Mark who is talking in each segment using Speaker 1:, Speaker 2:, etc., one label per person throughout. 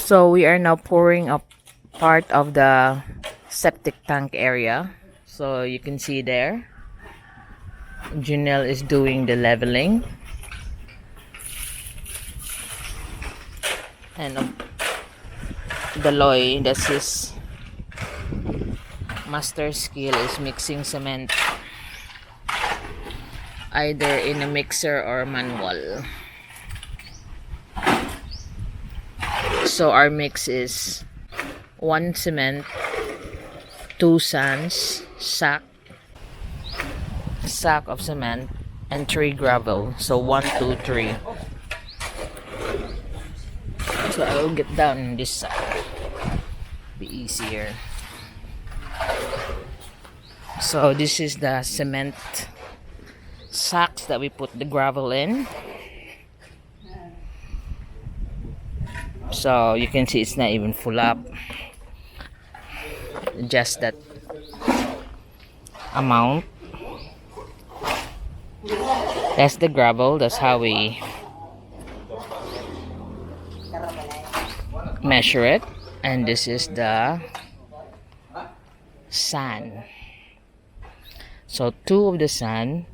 Speaker 1: So we are now pouring up part of the septic tank area. So you can see there, Janelle is doing the leveling. And Daloy, that's his master skill, is mixing cement either in a mixer or manual. So our mix is 1 cement, 2 sands, sack of cement, and 3 gravel. So 1, 2, 3. So I will get down on this side, be easier. So this is the cement sacks that we put the gravel in. So you can see it's not even full up, just that amount. That's the gravel. That's how we measure it. And this is the sand. So 2 of the sand,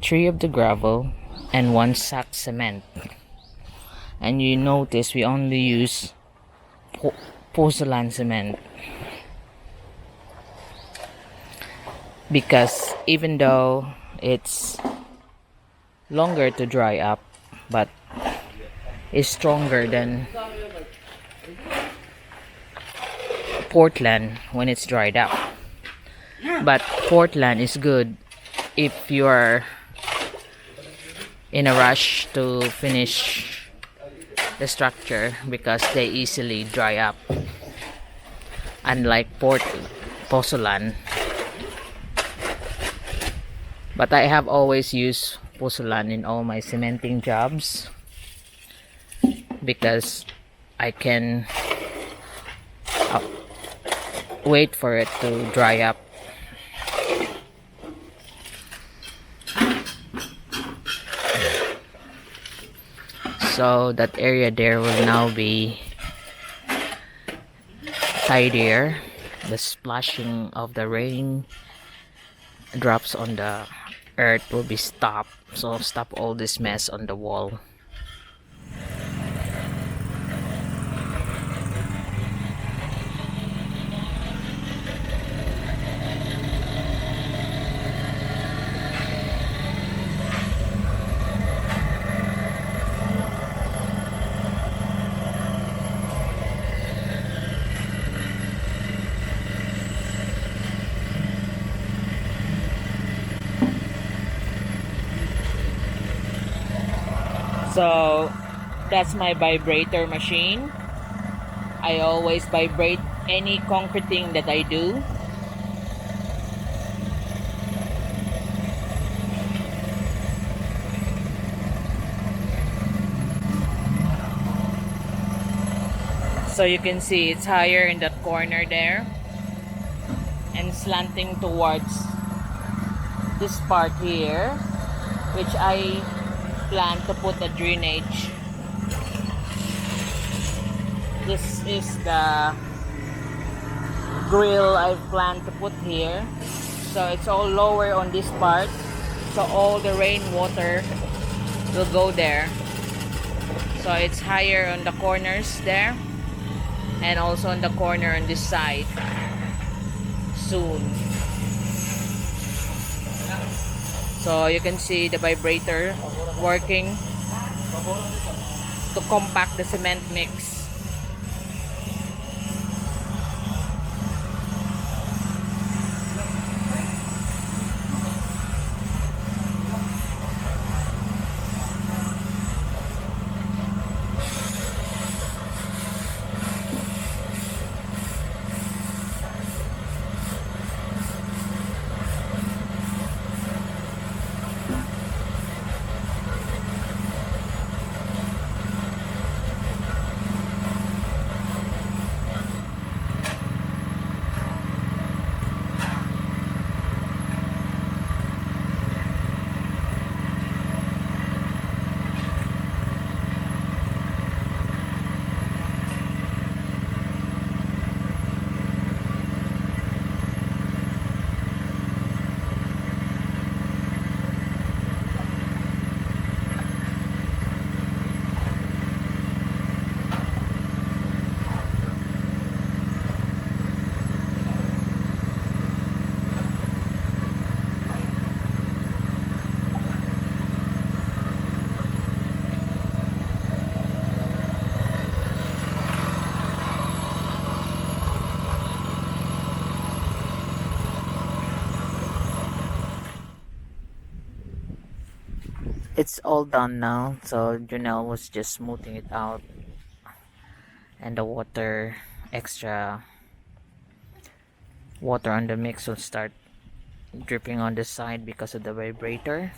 Speaker 1: 3 of the gravel, and 1 sack cement. And you notice we only use porcelain cement, because even though it's longer to dry up, but it's stronger than Portland when it's dried up. But Portland is good if you are in a rush to finish the structure, because they easily dry up, unlike porcelain. But I have always used porcelain in all my cementing jobs, because I can wait for it to dry up. So that area there will now be tidier. The splashing of the rain drops on the earth will be stopped. So stop all this mess on the wall. So that's my vibrator machine. I always vibrate any concreting that I do. So you can see it's higher in that corner there and slanting towards this part here, which I plan to put a drainage. This is the grill I plan to put here. So it's all lower on this part, so all the rainwater will go there. So it's higher on the corners there, and also on the corner on this side soon. So you can see the vibrator working to compact the cement mix. it's all done now. So Junelle was just smoothing it out, and the extra water on the mix will start dripping on the side because of the vibrator.